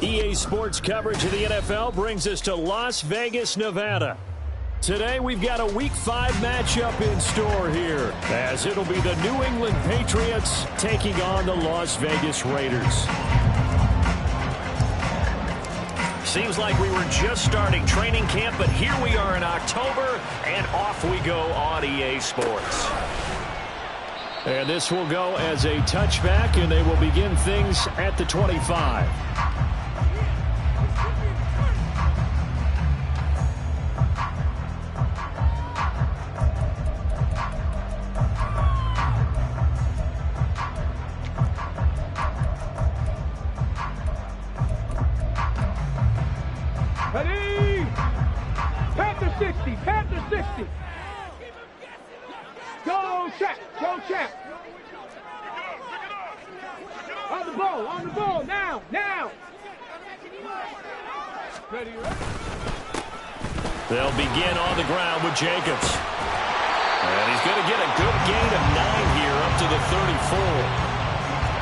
EA Sports coverage of the NFL brings us to Las Vegas, Nevada. Today, we've got a Week 5 matchup in store here, as it'll be the New England Patriots taking on the Las Vegas Raiders. Seems like we were just starting training camp, but here we are in October, and off we go on EA Sports. And this will go as a touchback, and they will begin things at the 25. Ready? Panther 60, Panther 60. Go, champ, go, champ. On the ball, now. Ready, ready. They'll begin on the ground with Jacobs. And he's going to get a good gain of 9 here up to the 34.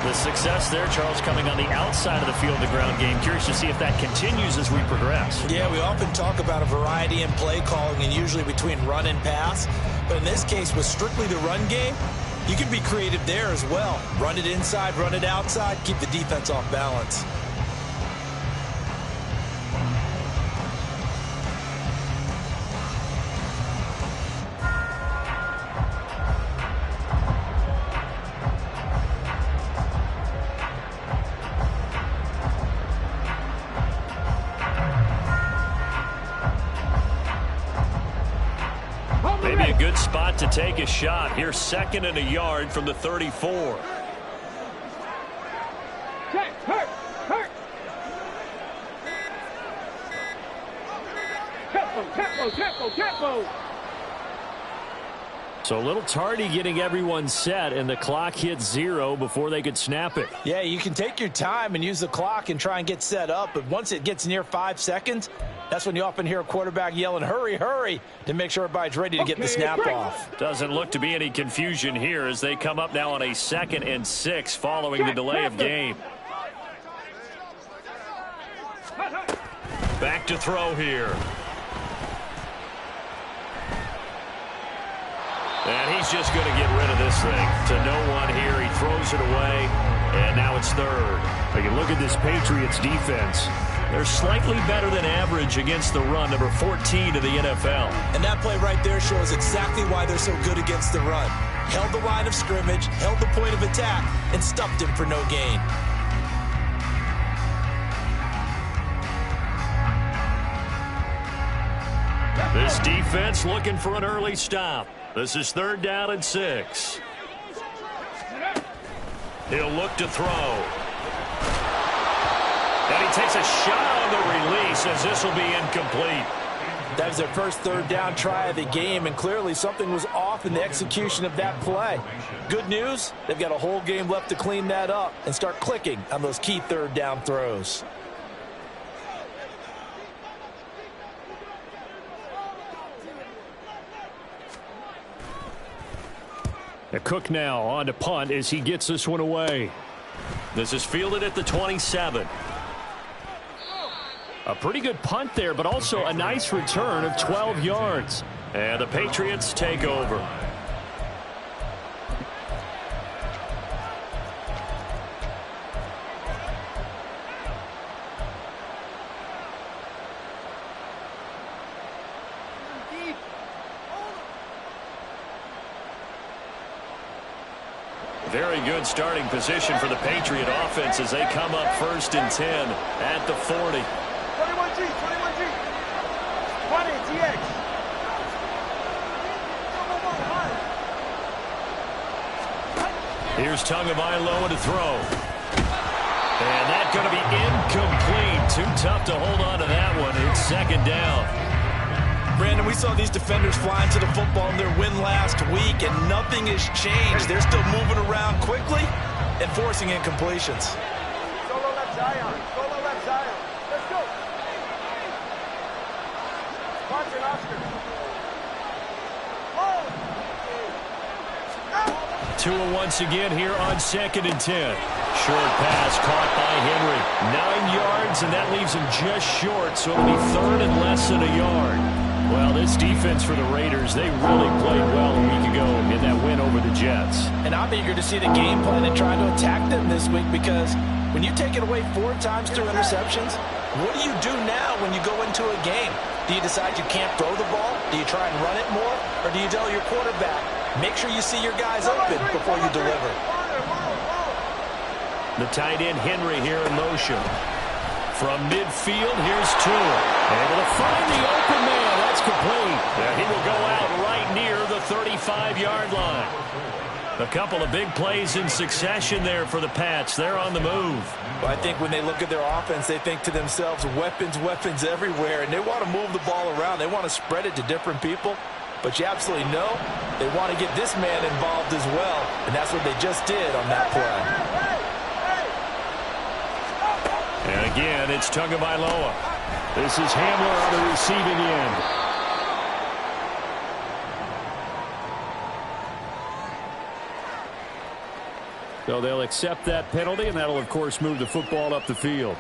The success there, Charles, coming on the outside of the field, the ground game. Curious to see if that continues as we progress. Yeah, we often talk about a variety in play calling and usually between run and pass. But in this case, with strictly the run game, you can be creative there as well. Run it inside, run it outside, keep the defense off balance. Maybe a good spot to take a shot. Here's 2nd and a yard from the 34. Hurt. Tempo. So a little tardy getting everyone set, and the clock hit 0 before they could snap it. Yeah, you can take your time and use the clock and try and get set up, but once it gets near 5 seconds, that's when you often hear a quarterback yelling, hurry, hurry, to make sure everybody's ready to get the snap off. Doesn't look to be any confusion here as they come up now on a 2nd and 6 following the delay of game. Back to throw here. And he's just going to get rid of this thing to no one here. He throws it away, and now it's 3rd. You look at this Patriots defense. They're slightly better than average against the run, number 14 to the NFL. And that play right there shows exactly why they're so good against the run. Held the line of scrimmage, held the point of attack, and stuffed him for no gain. This defense looking for an early stop. This is 3rd down and 6. He'll look to throw. And he takes a shot on the release as this will be incomplete. That was their first 3rd down try of the game, and clearly something was off in the execution of that play. Good news, they've got a whole game left to clean that up and start clicking on those key 3rd down throws. Cook now on to punt as he gets this one away. This is fielded at the 27. A pretty good punt there, but also a nice return of 12 yards. And the Patriots take over. Very good starting position for the Patriot offense as they come up 1st and 10 at the 40. 21G. 20 TX. Here's Tagovailoa to throw. And that's going to be incomplete. Too tough to hold on to that one. It's 2nd down. Brandon, we saw these defenders flying to the football in their win last week, and nothing has changed. They're still moving around quickly and forcing incompletions. Solo left Zion. Let's go. Watch it, Oscar. Tua once again here on 2nd and 10. Short pass caught by Henry. 9 yards, and that leaves him just short, so it'll be 3rd and less than a yard. Well, this defense for the Raiders, they really played well a week ago in that win over the Jets. And I'm eager to see the game plan and try to attack them this week, because when you take it away 4 times through interceptions, what do you do now when you go into a game? Do you decide you can't throw the ball? Do you try and run it more? Or do you tell your quarterback, make sure you see your guys open before you deliver? The tight end Henry here in motion. From midfield, here's Tua. Able to find the open man. That's complete. And he will go out right near the 35-yard line. A couple of big plays in succession there for the Pats. They're on the move. Well, I think when they look at their offense, they think to themselves, weapons, weapons everywhere. And they want to move the ball around. They want to spread it to different people. But you absolutely know they want to get this man involved as well. And that's what they just did on that play. And again, it's Tagovailoa. This is Hamler on the receiving end. So they'll accept that penalty, and that'll, of course, move the football up the field.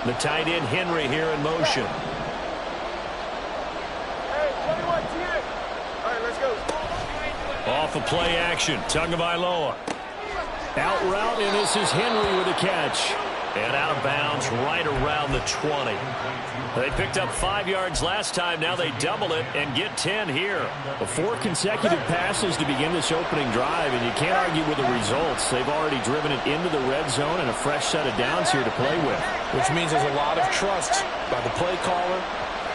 The tight end Henry here in motion. Hey, 21 TX. All right, let's go. Off of play action, Tagovailoa. Out route, and this is Henry with a catch. And out of bounds right around the 20. They picked up 5 yards last time. Now they double it and get 10 here. 4 consecutive passes to begin this opening drive, and you can't argue with the results. They've already driven it into the red zone and a fresh set of downs here to play with. Which means there's a lot of trust by the play caller,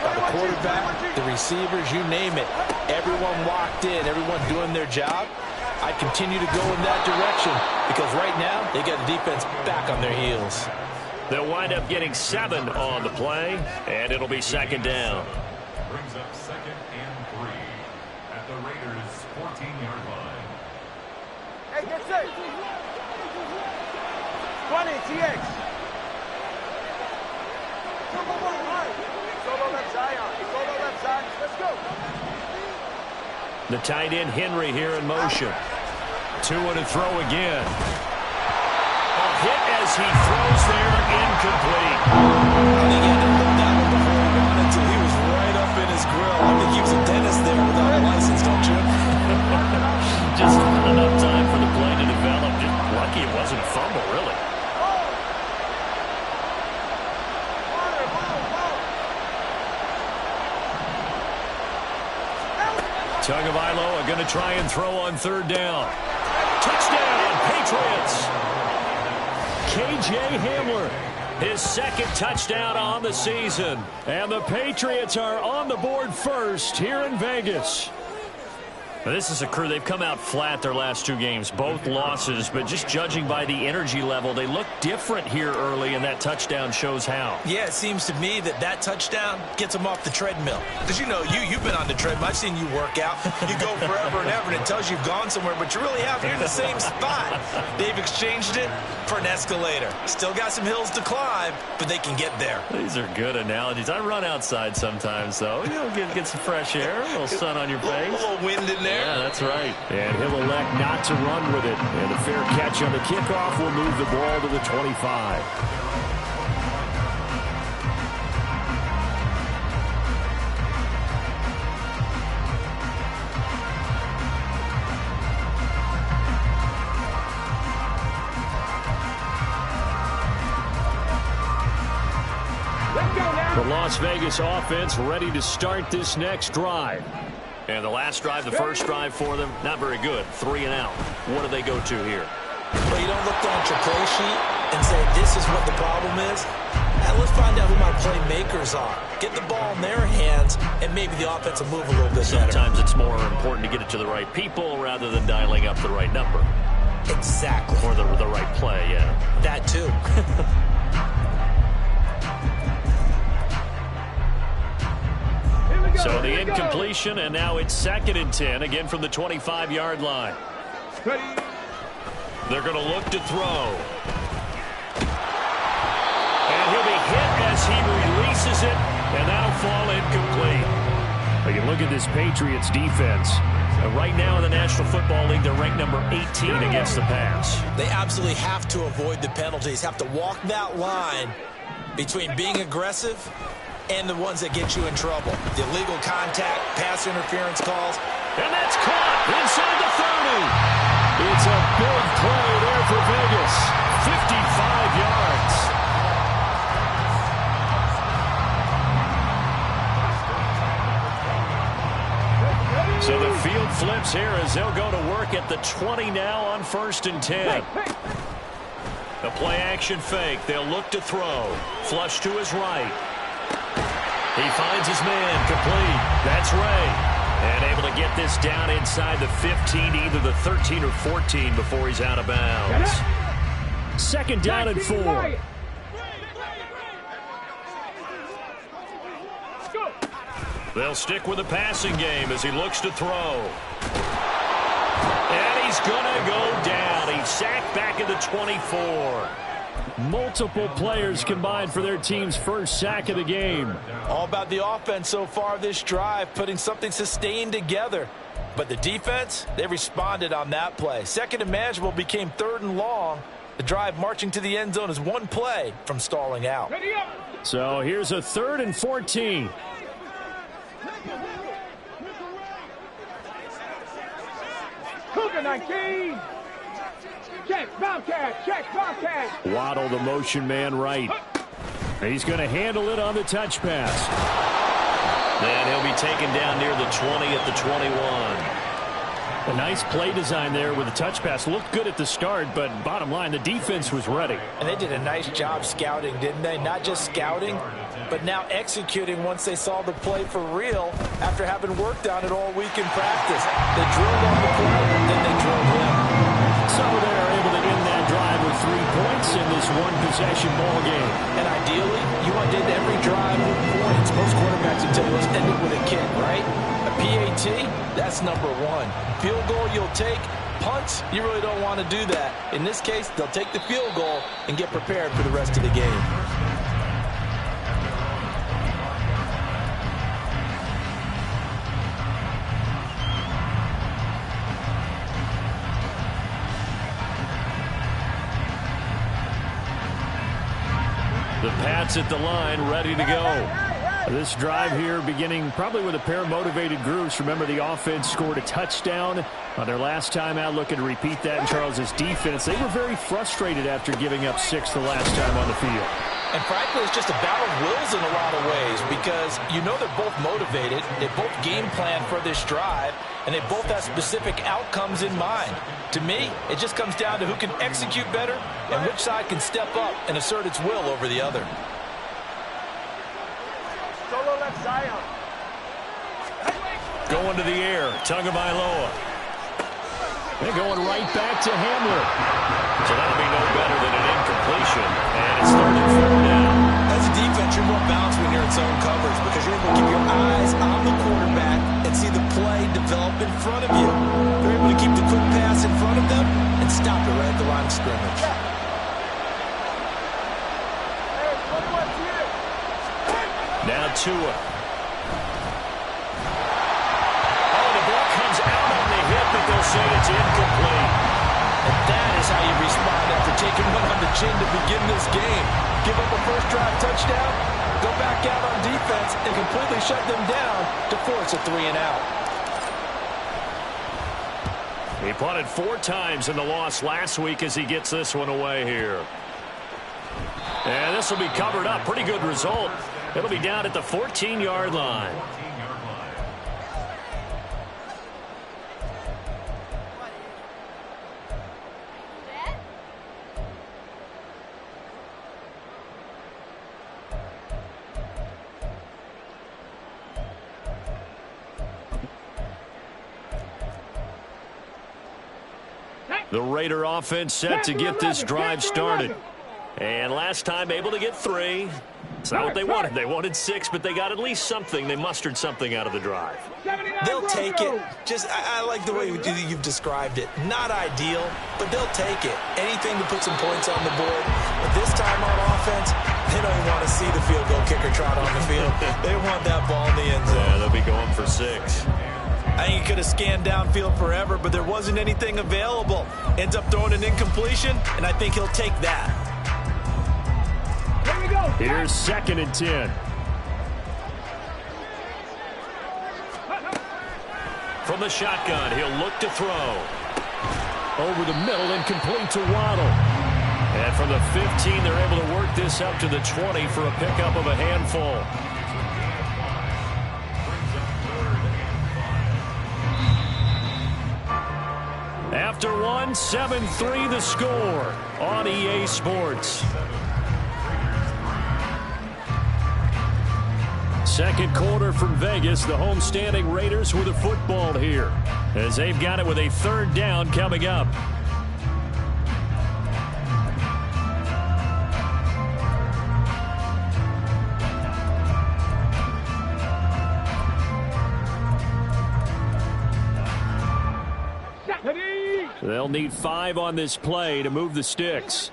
by the quarterback, the receivers, you name it. Everyone locked in, everyone doing their job. I continue to go in that direction because right now they got the defense back on their heels. They'll wind up getting 7 on the play, and it'll be 2nd down. Brings up 2nd and 3 at the Raiders' 14-yard line. Hey, get set. 20 TX. Solo left Zion. Solo left side. Let's go. The tight end Henry here in motion. Tua to throw again. A hit as he throws there, incomplete. I think he had to hold that one before he wanted to. He was right up in his grill. I think he was a dentist there without a license, don't you? Just not enough time for the play to develop. Just lucky it wasn't a fumble, really. Tagovailoa going to try and throw on 3rd down. Touchdown, Patriots. KJ Hamler, his 2nd touchdown on the season. And the Patriots are on the board first here in Vegas. This is a crew, they've come out flat their last 2 games, both losses, but just judging by the energy level, they look different here early, and that touchdown shows how. Yeah, it seems to me that touchdown gets them off the treadmill. Because, you know, you've been on the treadmill. I've seen you work out. You go forever and ever, and it tells you you've gone somewhere, but you really have. You're in the same spot. They've exchanged it for an escalator. Still got some hills to climb, but they can get there. These are good analogies. I run outside sometimes, though. You know, get some fresh air, a little sun on your face. A little wind in there. Yeah, that's right. And he'll elect not to run with it. And a fair catch on the kickoff will move the ball to the 25. The Las Vegas offense ready to start this next drive. And the last drive, the first drive for them, not very good. 3 and out. What do they go to here? Well, you don't look down at your play sheet and say, this is what the problem is. Now, let's find out who my playmakers are. Get the ball in their hands, and maybe the offense will move a little bit better. Sometimes it's more important to get it to the right people rather than dialing up the right number. Exactly. Or the right play, yeah. That, too. So the incompletion, and now it's 2nd and 10, again from the 25-yard line. They're going to look to throw. And he'll be hit as he releases it, and that'll fall incomplete. You can look at this Patriots defense. Right now in the National Football League, they're ranked number 18 against the pass. They absolutely have to avoid the penalties, have to walk that line between being aggressive and the ones that get you in trouble. The illegal contact, pass interference calls. And that's caught inside the 30. It's a big play there for Vegas. 55 yards. So the field flips here as they'll go to work at the 20 now on 1st and 10. The play action fake. They'll look to throw. Flush to his right. He finds his man complete. That's Ray. And able to get this down inside the 15, either the 13 or 14 before he's out of bounds. 2nd down and 4. They'll stick with the passing game as he looks to throw. And he's going to go down. He's sacked back at the 24. Multiple players combined for their team's first sack of the game. All about the offense so far this drive, putting something sustained together. But the defense, they responded on that play. 2nd and manageable became 3rd and long. The drive marching to the end zone is one play from stalling out. So here's a 3rd and 14. Cougar 19. Check, Bobcat. Check, Bobcat. Waddle, the motion man right. He's going to handle it on the touch pass. Then he'll be taken down near the 20 at the 21. A nice play design there with the touch pass. Looked good at the start, but bottom line, the defense was ready. And they did a nice job scouting, didn't they? Not just scouting, but now executing once they saw the play for real after having worked on it all week in practice. They drilled on the play, then they drilled him. So they're able to end that drive with 3 points in this one-possession ball game. And ideally, you want to end every drive with points. Most quarterbacks would tell you, let's end it with a kick, right? A PAT, that's number 1. Field goal you'll take. Punts, you really don't want to do that. In this case, they'll take the field goal and get prepared for the rest of the game. The Pats at the line, ready to go. This drive here beginning probably with a pair of motivated groups. Remember, the offense scored a touchdown on their last time out. Looking to repeat that in Charles's defense. They were very frustrated after giving up 6 the last time on the field. And frankly, it's just a battle of wills in a lot of ways because you know they're both motivated. They both game plan for this drive, and they both have specific outcomes in mind. To me, it just comes down to who can execute better and which side can step up and assert its will over the other. Solo left Zion. Going to the air, Tagovailoa. They're going right back to Hamler. So that'll be no better than an incompletion. And it's 3rd and 4 now. As a defense, you're more balanced when you're in zone coverage because you're able to keep your eyes on the quarterback and see the play develop in front of you. They're able to keep the quick pass in front of them and stop it right at the line of scrimmage. Now Tua. Oh, the ball comes out on the hip, but they'll say it's incomplete. And that is how you respond after taking one on the chin to begin this game. Give up a first drive touchdown, go back out on defense, and completely shut them down to force a 3 and out. He punted 4 times in the loss last week as he gets this one away here. And this will be covered up. Pretty good result. It'll be down at the 14-yard line. The Raider offense set to get this drive started. And last time able to get 3. It's not what they wanted. They wanted 6, but they got at least something. They mustered something out of the drive. They'll take it. I like the way you've described it. Not ideal, but they'll take it. Anything to put some points on the board. But this time on offense, they don't even want to see the field goal kicker trot on the field. They want that ball in the end zone. Yeah, they'll be going for 6. I think he could have scanned downfield forever, but there wasn't anything available. Ends up throwing an incompletion, and I think he'll take that. Here we go. Here's 2nd and 10. From the shotgun, he'll look to throw. Over the middle and complete to Waddle. And from the 15, they're able to work this up to the 20 for a pickup of a handful. After 1, 7-3 the score on EA Sports. Second quarter from Vegas. The homestanding Raiders with the football here, as they've got it with a 3rd down coming up. They'll need 5 on this play to move the sticks.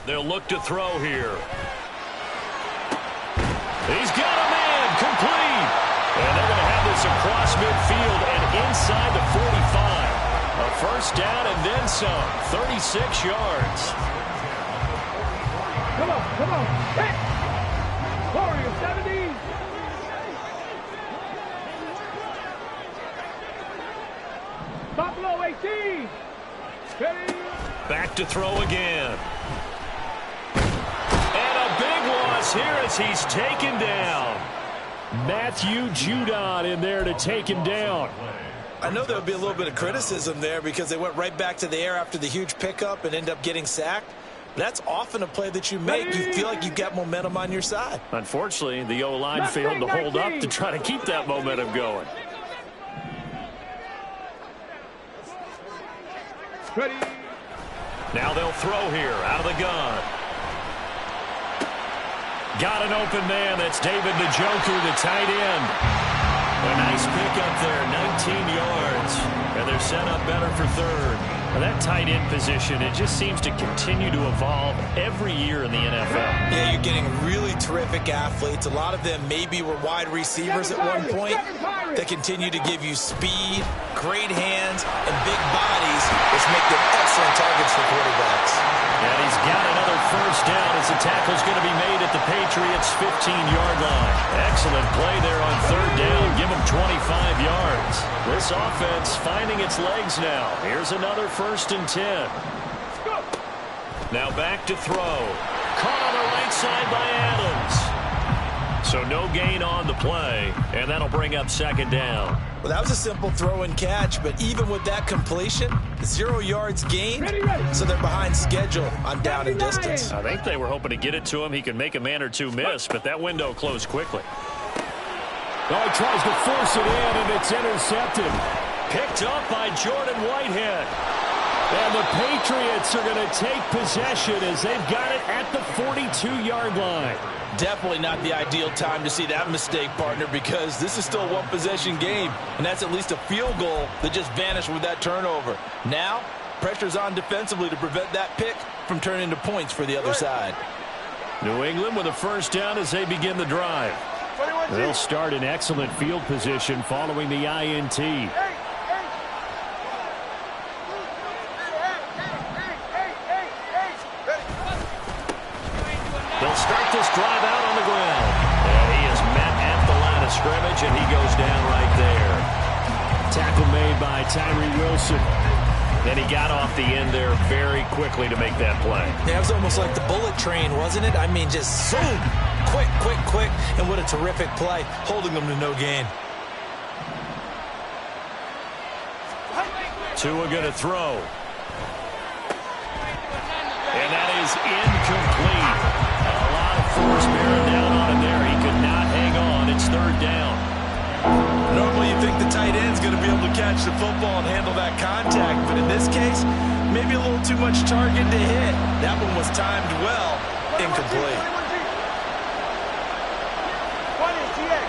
They'll look to throw here. He's got a man, complete. And they're going to have this across midfield and inside the 45. A 1st down and then some. 36 yards. Come on. Hit. Warrior 70. Buffalo 18. Ready. Back to throw again. And a big loss here as he's taken down. Matthew Judon in there to take him down. I know there'll be a little bit of criticism there because they went right back to the air after the huge pickup and end up getting sacked. That's often a play that you make. You feel like you've got momentum on your side. Unfortunately, the O-line failed to hold up to try to keep that momentum going. Ready. Now they'll throw here out of the gun. Got an open man. That's David Njoku, the tight end. A nice pickup there, 19 yards. And they're set up better for 3rd. Now that tight end position, it just seems to continue to evolve every year in the NFL. Yeah, you're getting really terrific athletes. A lot of them maybe were wide receivers at one point. They continue to give you speed, great hands, and big bodies, which make them excellent targets for quarterbacks. And he's got another 1st down as the tackle's going to be made at the Patriots' 15-yard line. Excellent play there on 3rd down. Give him 25 yards. This offense finding its legs now. Here's another 1st and 10. Now back to throw. Caught on the right side by Adams. So no gain on the play, and that'll bring up 2nd down. Well, that was a simple throw and catch, but even with that completion, 0 yards gained, so they're behind schedule on down and distance. I think they were hoping to get it to him. He could make a man or two miss, but that window closed quickly. Oh, he tries to force it in, and it's intercepted. Picked up by Jordan Whitehead. And the Patriots are going to take possession as they've got it at the 42-yard line. Definitely not the ideal time to see that mistake, partner, because this is still a one-possession game, and that's at least a field goal that just vanished with that turnover. Now, pressure's on defensively to prevent that pick from turning into points for the other side. New England with a 1st down as they begin the drive. They'll start in excellent field position following the INT. They'll start this drive out on the ground. And he is met at the line of scrimmage, and he goes down right there. Tackle made by Tyree Wilson. And he got off the end there very quickly to make that play. Yeah, it was almost like the bullet train, wasn't it? I mean, just zoom. Quick. And what a terrific play, holding them to no gain. Tua going to throw. And that is incomplete. A lot of force bearing down on him there. He could not hang on. It's 3rd down. Normally you think the tight end's going to be able to catch the football and handle that contact, but in this case, maybe a little too much target to hit. That one was timed well, Incomplete. 20, GX.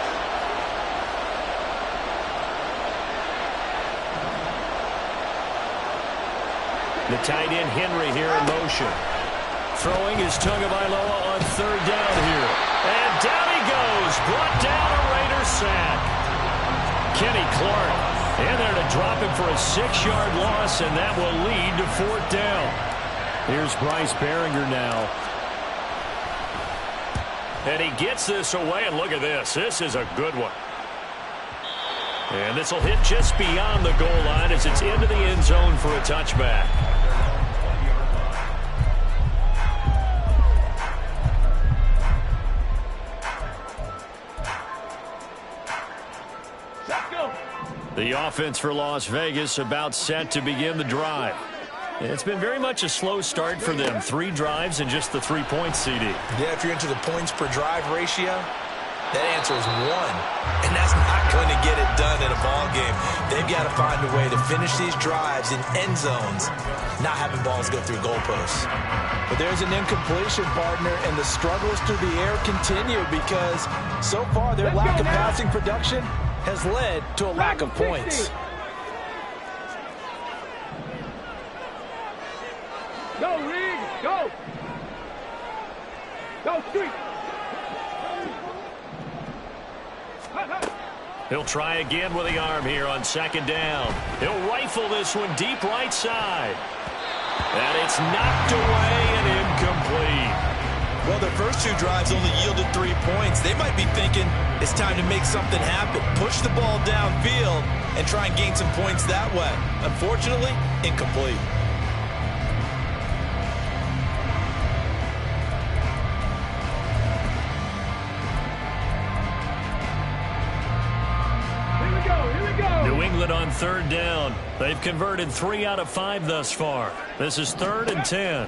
The tight end Henry here in motion. Throwing is Tagovailoa on third down here. And down he goes. Brought down a Raider sack. Kenny Clark in there to drop him for a 6-yard loss, and that will lead to fourth down. Here's Bryce Behringer now. And he gets this away, and look at this. This is a good one. And this will hit just beyond the goal line as it's into the end zone for a touchback. The offense for Las Vegas about set to begin the drive. It's been very much a slow start for them. 3 drives and just the 3 points, CD. Yeah, if you're into the points per drive ratio, that answer is 1. And that's not going to get it done in a ball game. They've got to find a way to finish these drives in end zones, not having balls go through goalposts. But there's an incompletion, partner, and the struggles through the air continue because so far their lack of passing production has led to a lack of points. Go, Reed, go! Go, Street! He'll try again with the arm here on second down. He'll rifle this one deep right side. And it's knocked away and incomplete. Well, their first 2 drives only yielded 3 points. They might be thinking it's time to make something happen. Push the ball downfield and try and gain some points that way. Unfortunately, incomplete. New England on third down. They've converted 3 out of 5 thus far. This is 3rd and 10.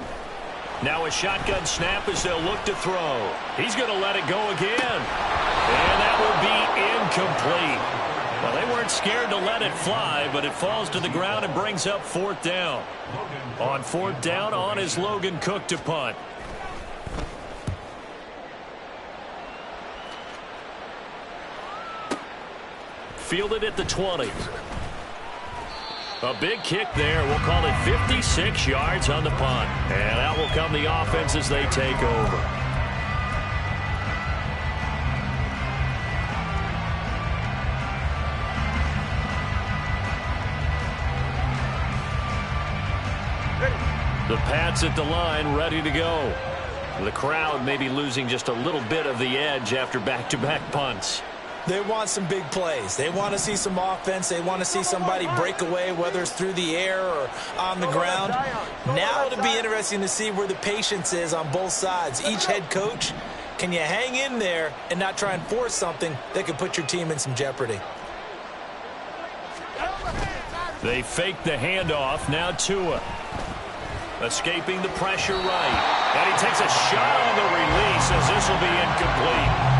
Now a shotgun snap as they'll look to throw. He's going to let it go again. And that will be incomplete. Well, they weren't scared to let it fly, but it falls to the ground and brings up 4th down. On 4th down, on is Logan Cook to punt. Fielded at the 20. A big kick there. We'll call it 56 yards on the punt. And out will come the offense as they take over. The Pats at the line, ready to go. The crowd may be losing just a little bit of the edge after back-to-back punts. They want some big plays. They want to see some offense. They want to see somebody break away, whether it's through the air or on the ground. Now it'll be interesting to see where the patience is on both sides. Each head coach, can you hang in there and not try and force something that could put your team in some jeopardy? They fake the handoff. Now Tua. Escaping the pressure right. And he takes a shot on the release as this will be incomplete.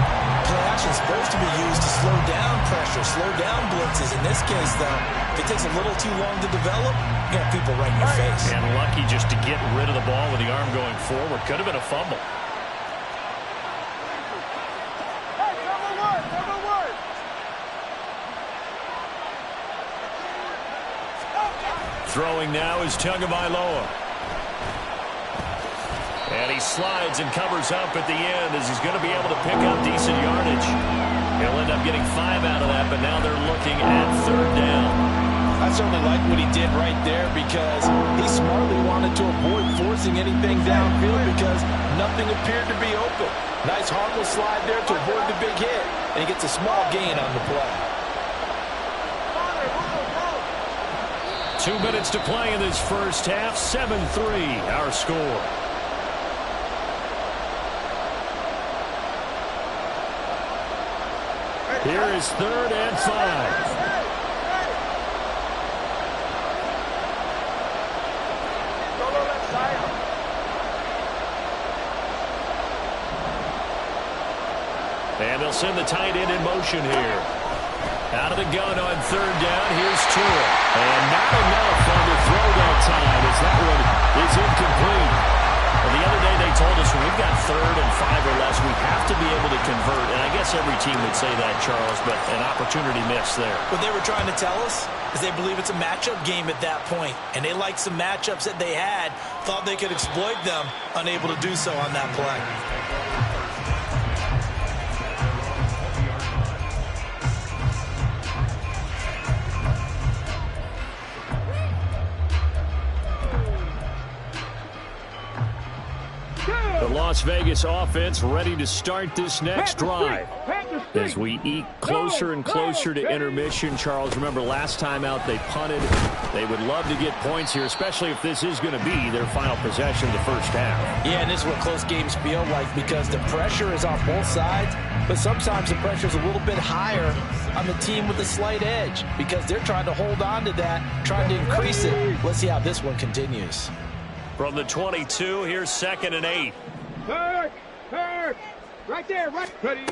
Play action is supposed to be used to slow down pressure, slow down blitzes. In this case, though, if it takes a little too long to develop, you got people right in your face. And lucky just to get rid of the ball with the arm going forward. Could have been a fumble. Hey, number one! Throwing now is Tagovailoa. And he slides and covers up at the end as he's going to be able to pick up decent yardage. He'll end up getting 5 out of that, but now they're looking at 3rd down. I certainly like what he did right there because he smartly wanted to avoid forcing anything downfield because nothing appeared to be open. Nice harmless slide there to avoid the big hit, and he gets a small gain on the play. 2 minutes to play in this first half. 7-3 our score. Here is 3rd and 5. And they'll send the tight end in motion here. Out of the gun on 3rd down. Here's Tua. And not enough on the throw that time as that one is incomplete. Well, the other day they told us when we've got 3rd team would say that, Charles, but an opportunity missed there. What they were trying to tell us is they believe it's a matchup game at that point, and they liked some matchups that they had, thought they could exploit them, unable to do so on that play. The Las Vegas offense ready to start this next drive. As we eke closer and closer to intermission, Charles, remember last time out they punted. They would love to get points here, especially if this is going to be their final possession of the first half. Yeah, and this is what close games feel like because the pressure is on both sides, but sometimes the pressure is a little bit higher on the team with a slight edge because they're trying to hold on to that, trying to increase it. Let's see how this one continues. From the 22, here's 2nd and 8. Third. Right there, right. Ready.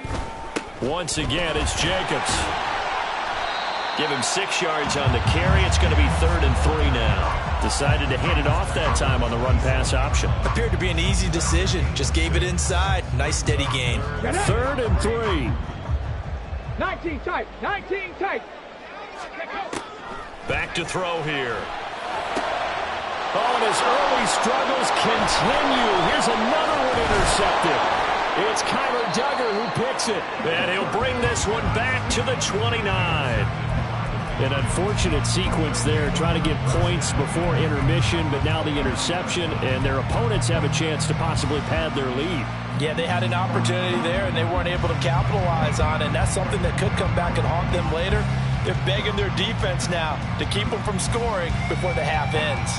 Once again, it's Jacobs. Give him 6 yards on the carry. It's going to be 3rd and 3 now. Decided to hand it off that time on the run-pass option. Appeared to be an easy decision. Just gave it inside. Nice, steady gain. 3rd and 3. 19 tight. 19 tight. Back to throw here. Oh, and his early struggles continue. Here's another one intercepted. It's Kyler Duggar who picks it. And he'll bring this one back to the 29. An unfortunate sequence there, trying to get points before intermission, but now the interception, and their opponents have a chance to possibly pad their lead. Yeah, they had an opportunity there, and they weren't able to capitalize on it, and that's something that could come back and haunt them later. They're begging their defense now to keep them from scoring before the half ends.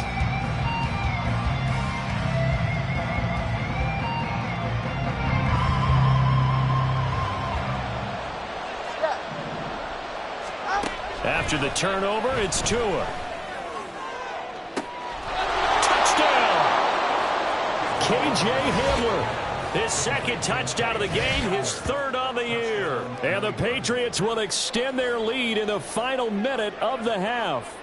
After the turnover, it's Tua. Touchdown! KJ Hamler. His 2nd touchdown of the game, his 3rd on the year. And the Patriots will extend their lead in the final minute of the half.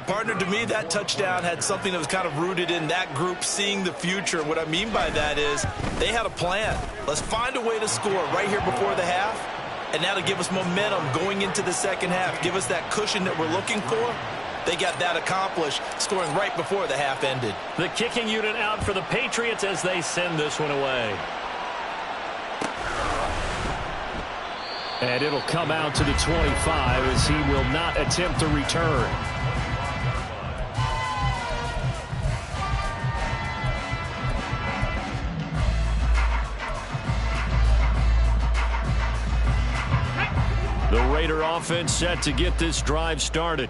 Partner, to me, that touchdown had something that was kind of rooted in that group seeing the future. What I mean by that is they had a plan. Let's find a way to score right here before the half. And now to give us momentum going into the second half, give us that cushion that we're looking for. They got that accomplished, scoring right before the half ended. The kicking unit out for the Patriots as they send this one away. And it'll come out to the 25 as he will not attempt to return. The Raider offense set to get this drive started.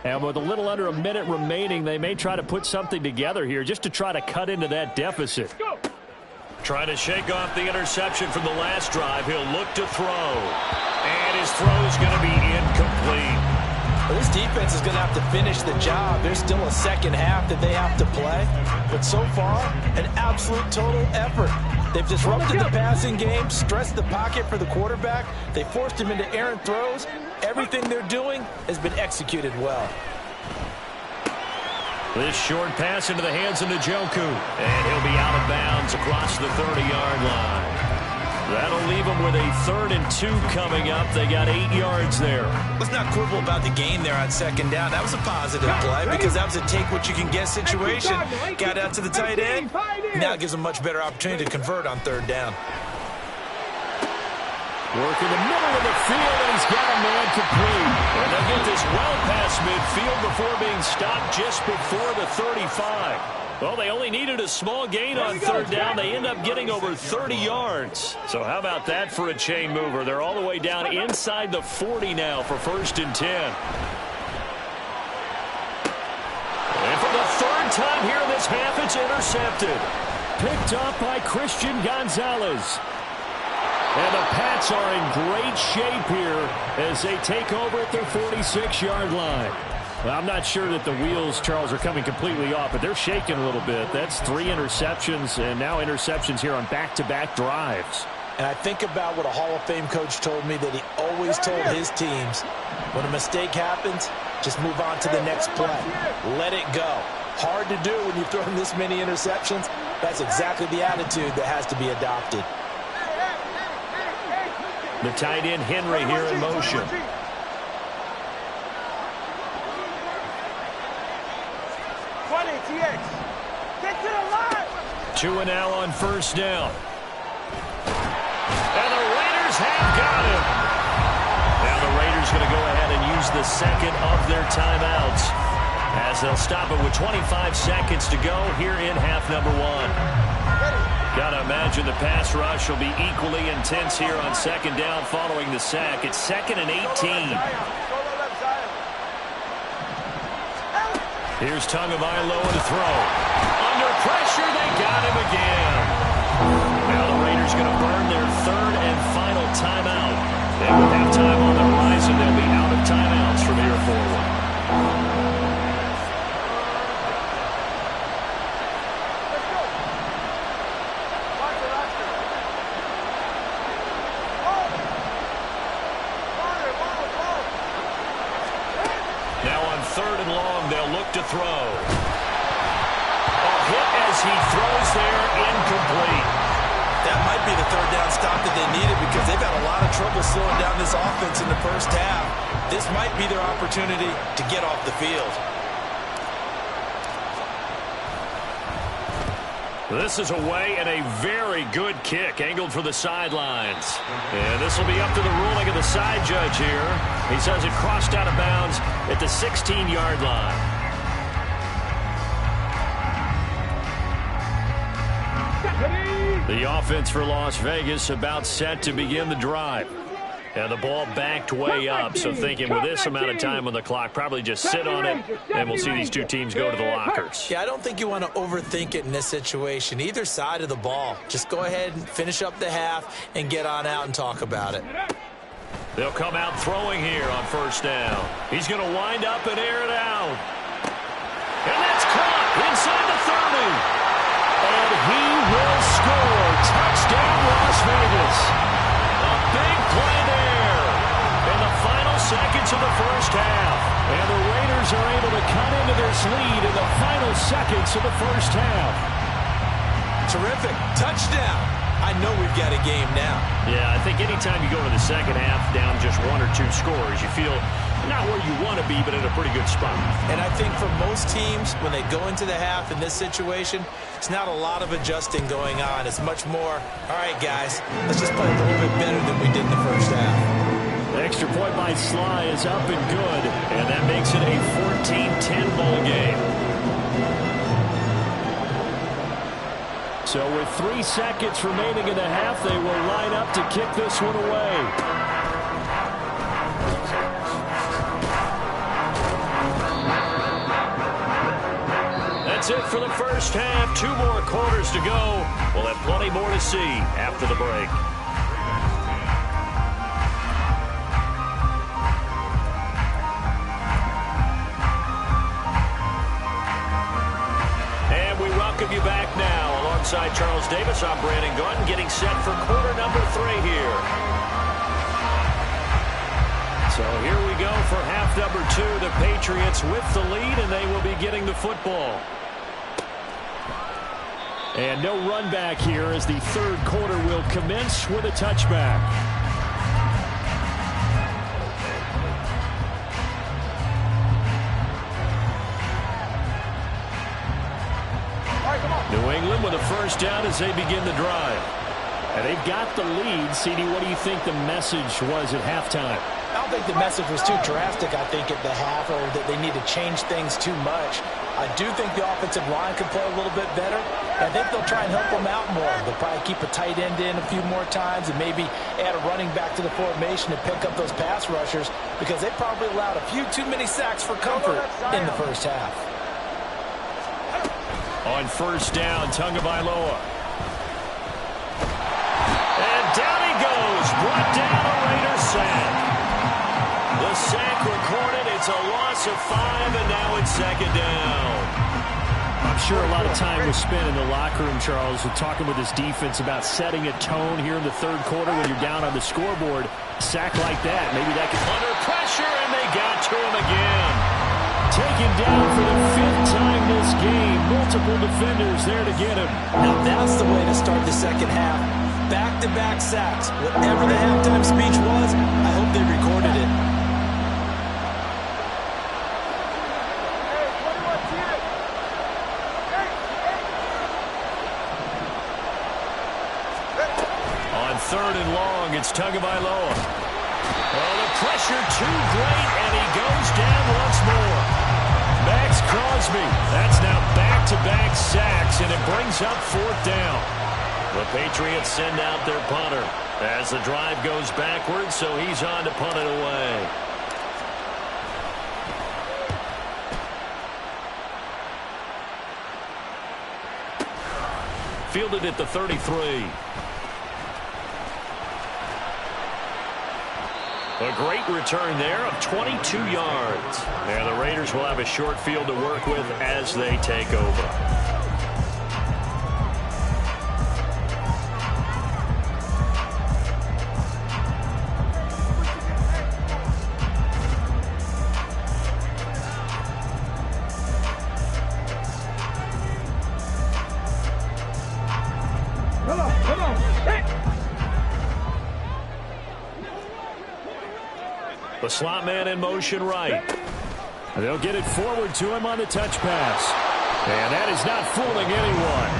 And with a little under a minute remaining, they may try to put something together here just to try to cut into that deficit. Go. Trying to shake off the interception from the last drive. He'll look to throw. And his throw is going to be incomplete. Well, this defense is going to have to finish the job. There's still a second half that they have to play. But so far, an absolute total effort. They've disrupted the passing game, stressed the pocket for the quarterback. They forced him into errant throws. Everything they're doing has been executed well. This short pass into the hands of Njoku. And he'll be out of bounds across the 30-yard line. That'll leave them with a 3rd and 2 coming up. They got 8 yards there. Let's not quibble about the gain there on 2nd down. That was a positive play because that was a take-what-you-can-get situation. Got out to the tight end. Now it gives them a much better opportunity to convert on 3rd down. Work in the middle of the field, and he's got a man complete. And they'll get this well past midfield before being stopped just before the 35. Well, they only needed a small gain on 3rd down. They end up getting over 30 yards. So how about that for a chain mover? They're all the way down inside the 40 now for 1st and 10. And for the 3rd time here in this half, it's intercepted. Picked up by Christian Gonzalez. And the Pats are in great shape here as they take over at their 46-yard line. Well, I'm not sure that the wheels, Charles, are coming completely off, but they're shaking a little bit. That's 3 interceptions, and now interceptions here on back-to-back drives. And I think about what a Hall of Fame coach told me that he always told his teams, when a mistake happens, just move on to the next play. Let it go. Hard to do when you've thrown this many interceptions. That's exactly the attitude that has to be adopted. The tight end Henry here in motion. Get to the line. 2 and now on first down. And the Raiders have got him. Now the Raiders going to go ahead and use the second of their timeouts, as they'll stop it with 25 seconds to go here in half number 1. Got to imagine the pass rush will be equally intense here on second down following the sack. It's 2nd and 18. Here's Tagovailoa to throw. Under pressure, they got him again. Now the Raiders going to burn their 3rd and final timeout. And with halftime on the horizon, they'll be out of timeouts from here forward. Now on 3rd and long, they'll look to throw. A hit as he throws there, incomplete. That might be the 3rd down stop that they needed, because they've had a lot of trouble slowing down this offense in the first half. This might be their opportunity to get off the field. This is away and a very good kick, angled for the sidelines. And this will be up to the ruling of the side judge here. He says it crossed out of bounds at the 16-yard line. The offense for Las Vegas about set to begin the drive. And the ball backed way up, so thinking with this amount of time on the clock, probably just sit on it, and we'll see these two teams go to the lockers. Yeah, I don't think you want to overthink it in this situation. Either side of the ball. Just go ahead and finish up the half and get on out and talk about it. They'll come out throwing here on first down. He's going to wind up and air it out. And that's caught inside the 30. And he will score. Touchdown, Las Vegas. A big play there in the final seconds of the first half. And the Raiders are able to cut into this lead in the final seconds of the first half. Terrific. Touchdown. I know we've got a game now. Yeah, I think anytime you go to the second half down just 1 or 2 scores, you feel not where you want to be, but in a pretty good spot. And I think for most teams, when they go into the half in this situation, it's not a lot of adjusting going on. It's much more, all right, guys, let's just play a little bit better than we did in the first half. The extra point by Sly is up and good, and that makes it a 14-10 ball game. So with 3 seconds remaining in the half, they will line up to kick this one away. That's it for the first half. 2 more quarters to go. We'll have plenty more to see after the break. And we welcome you back now. Alongside Charles Davis, I'm Brandon Gunn, getting set for quarter number 3 here. So here we go for half number 2. The Patriots with the lead, and they will be getting the football. And no run back here as the 3rd quarter will commence with a touchback. New England with a first down as they begin the drive. And they've got the lead. CD, what do you think the message was at halftime? I don't think the message was too drastic, I think, at the half, or that they need to change things too much. I do think the offensive line could play a little bit better. I think they'll try and help them out more. They'll probably keep a tight end in a few more times and maybe add a running back to the formation to pick up those pass rushers, because they probably allowed a few too many sacks for comfort in the first half. On first down, Tagovailoa. And down he goes. Brought down a Raiders sack. The sack recorded. It's a loss of 5, and now it's second down. I'm sure a lot of time was spent in the locker room, Charles, with talking with his defense about setting a tone here in the 3rd quarter when you're down on the scoreboard. A sack like that, maybe that could... Under pressure, and they got to him again. Taken down for the 5th time this game. Multiple defenders there to get him. Now that's the way to start the second half. Back-to-back sacks. Whatever the halftime speech was, I hope they recorded it. On 3rd and long, it's Tagovailoa. Oh, the pressure too great, and he goes down once more. Max Crosby. That's now back-to-back sacks, and it brings up 4th down. The Patriots send out their punter as the drive goes backwards, so he's on to punt it away. Fielded at the 33. A great return there of 22 yards. And the Raiders will have a short field to work with as they take over. The slot man in motion right. They'll get it forward to him on the touch pass. And that is not fooling anyone.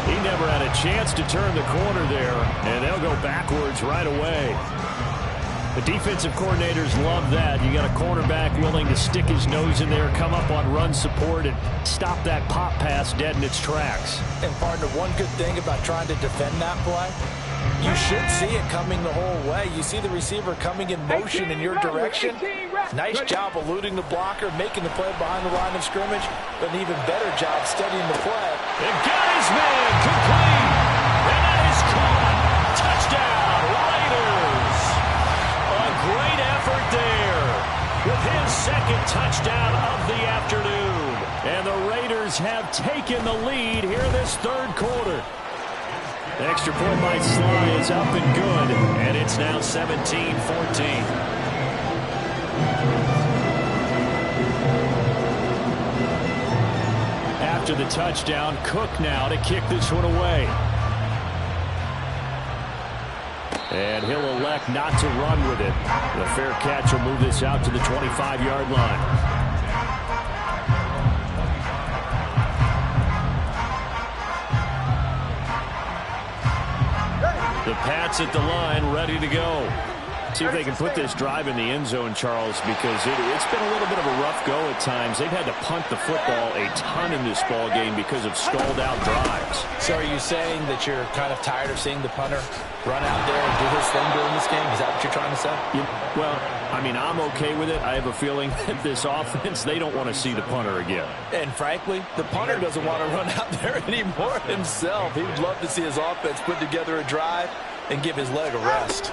He never had a chance to turn the corner there, and they'll go backwards right away. The defensive coordinators love that. You got a cornerback willing to stick his nose in there, come up on run support, and stop that pop pass dead in its tracks. And partner, one good thing about trying to defend that play, you should see it coming the whole way. You see the receiver coming in motion in your direction. Nice job eluding the blocker, making the play behind the line of scrimmage, but an even better job studying the play. And got his man complete. And that is caught. Touchdown, Raiders. A great effort there with his second touchdown of the afternoon. And the Raiders have taken the lead here in this 3rd quarter. The extra point by Sly is up and good, and it's now 17-14. After the touchdown, Cook now to kick this one away. And he'll elect not to run with it. The fair catch will move this out to the 25-yard line. The Pats at the line, ready to go. See if they can put this drive in the end zone, Charles, because it's been a little bit of a rough go at times. They've had to punt the football a ton in this ball game because of stalled-out drives. So are you saying that you're kind of tired of seeing the punter run out there and do his thing during this game? Is that what you're trying to say? Yeah, well, I mean, I'm okay with it. I have a feeling that this offense, they don't want to see the punter again. And frankly, the punter doesn't want to run out there anymore himself. He would love to see his offense put together a drive and give his leg a rest.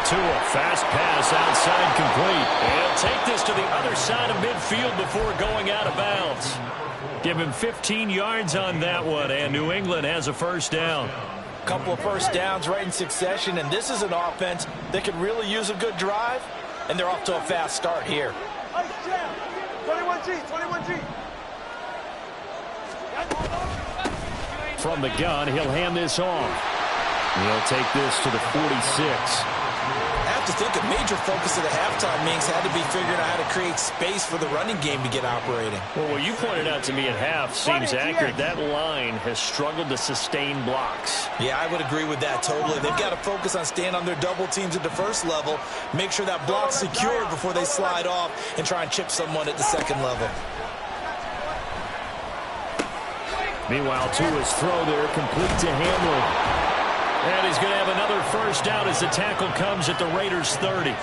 Tua, fast pass outside complete. And he'll take this to the other side of midfield before going out of bounds. Give him 15 yards on that one, and New England has a 1st down. Couple of first downs right in succession, and this is an offense that could really use a good drive, and they're off to a fast start here. 21G. From the gun, he'll hand this off. He'll take this to the 46. I have to think a major focus of the halftime means had to be figuring out how to create space for the running game to get operating. Well, what you pointed out to me at half seems accurate. That line has struggled to sustain blocks. Yeah, I would agree with that totally. They've got to focus on staying on their double teams at the first level, make sure that block's secured before they slide off and try and chip someone at the second level. Meanwhile, Tua's throw there complete to Hamlin. And he's going to have another 1st down as the tackle comes at the Raiders' 30.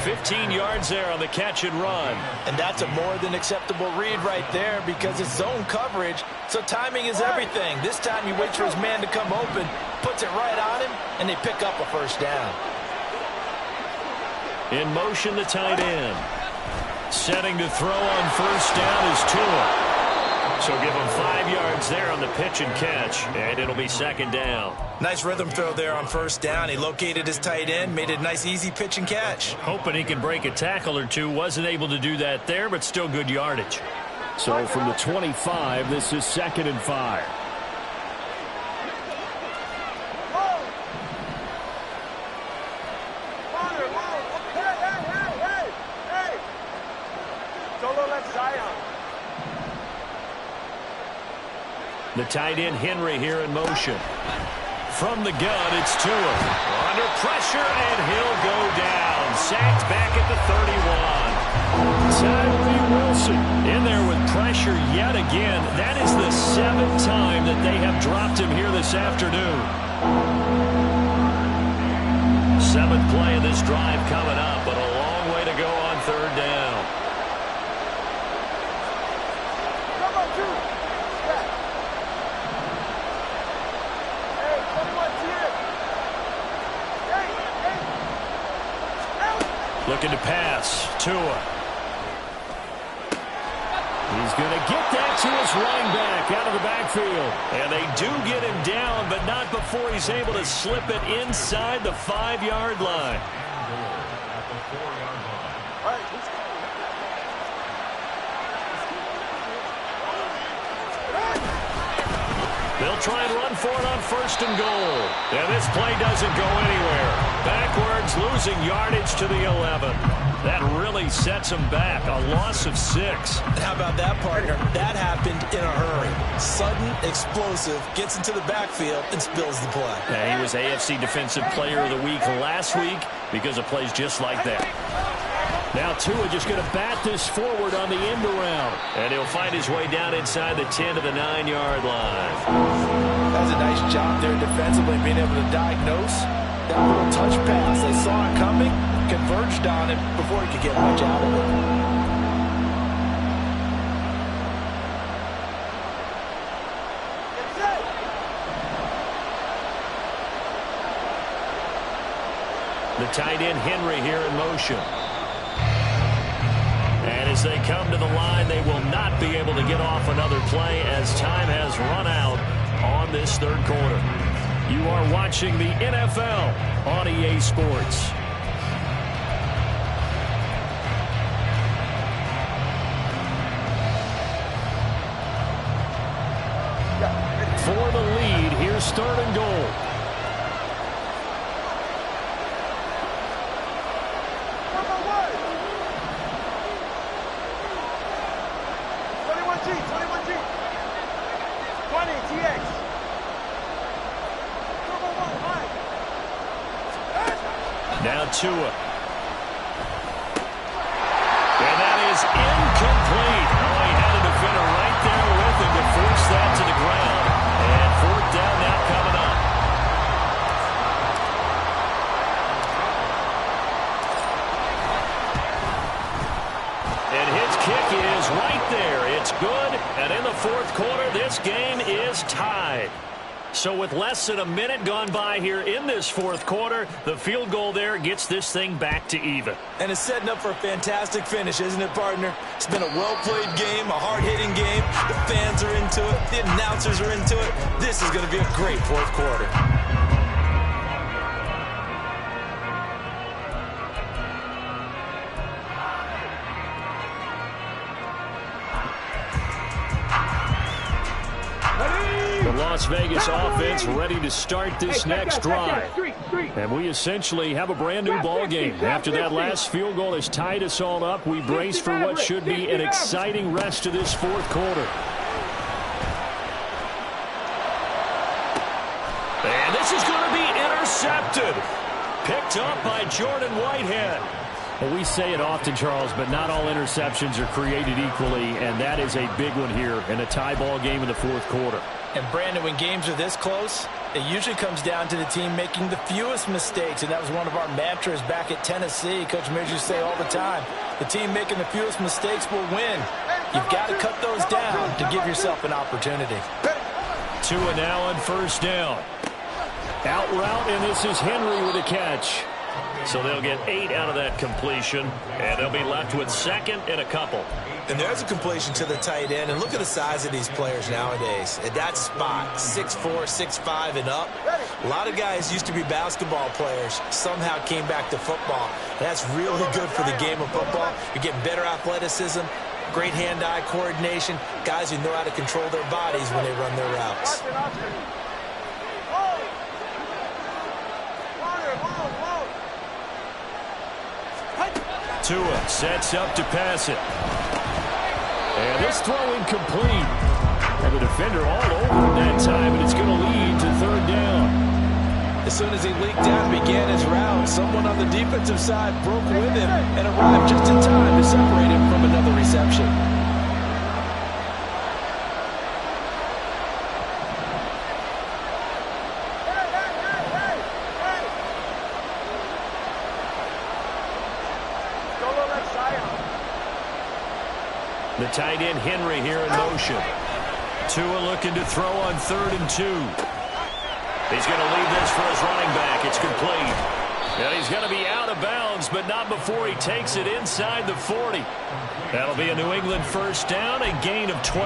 15 yards there on the catch and run. And that's a more than acceptable read right there because it's zone coverage, so timing is everything. This time he waits for his man to come open, puts it right on him, and they pick up a 1st down. In motion, the tight end. Setting to throw on 1st down is Tua. So give him 5 yards there on the pitch and catch, and it'll be 2nd down. Nice rhythm throw there on 1st down. He located his tight end, made a nice easy pitch and catch. Hoping he can break a tackle or two. Wasn't able to do that there, but still good yardage. So from the 25, this is 2nd and 5. left, Zion. The tight end Henry here in motion. From the gun, it's Tua. Under pressure, and he'll go down. Sacked back at the 31. Tyree Wilson in there with pressure yet again. That is the 7th time that they have dropped him here this afternoon. 7th play of this drive coming up, but a long way to go on 3rd down. Come on, two. Yeah. Hey, 21's here. Hey. Out. Looking to pass. Tua. He's going to get that to his running back out of the backfield. And they do get him down, but not before he's able to slip it inside the 5-yard line. All right, let's go. They'll try and run for it on 1st and goal. And this play doesn't go anywhere. Backwards, losing yardage to the 11. That really sets him back. A loss of 6. How about that, partner? That happened in a hurry. Sudden, explosive, gets into the backfield, and spills the play. Yeah, he was AFC Defensive Player of the Week last week because of plays just like that. Now Tua just going to bat this forward on the end around. And he'll find his way down inside the 10 to the 9-yard line. That was a nice job there defensively, being able to diagnose that little touch pass. They saw it coming, converged on it before he could get much out of it. The tight end Henry here in motion. And as they come to the line, they will not be able to get off another play as time has run out on this 3rd quarter. You are watching the NFL on EA Sports. For the lead, here's 3rd and goal. Now Tua. And that is incomplete. Oh, he had a defender right there with him to force that to the ground. And 4th down now coming up. And his kick is right there. It's good. And in the 4th quarter, this game is tied. So with less than a minute gone by here in this 4th quarter, the field goal there gets this thing back to even. And it's setting up for a fantastic finish, isn't it, partner? It's been a well-played game, a hard-hitting game. The fans are into it. The announcers are into it. This is going to be a great 4th quarter. Las Vegas offense ready to start this next drive. And we essentially have a brand new ball game. After that last field goal has tied us all up, we brace for what should be an exciting rest of this 4th quarter. And this is going to be intercepted. Picked up by Jordan Whitehead. Well, we say it often, Charles, but not all interceptions are created equally, and that is a big one here in a tie ball game in the 4th quarter. And, Brandon, when games are this close, it usually comes down to the team making the fewest mistakes, and that was one of our mantras back at Tennessee. Coach Mears used to say all the time, the team making the fewest mistakes will win. You've got to cut those down to give yourself an opportunity. Tua now on 1st down. Out route, and this is Henry with a catch. So they'll get 8 out of that completion, and they'll be left with 2nd and a couple. And there's a completion to the tight end. And look at the size of these players nowadays. At that spot, 6'4", 6'5", and up. A lot of guys used to be basketball players, somehow came back to football. And that's really good for the game of football. You're getting better athleticism, great hand-eye coordination, guys who know how to control their bodies when they run their routes. Tua sets up to pass it. This throw incomplete. And the defender all over him that time, and it's going to lead to third down. As soon as he leaked out and began his route, someone on the defensive side broke with him and arrived just in time to separate him from another reception. The tight end Henry here in motion. Tua looking to throw on 3rd and 2. He's going to leave this for his running back. It's complete. And he's going to be out of bounds, but not before he takes it inside the 40. That'll be a New England first down, a gain of 12.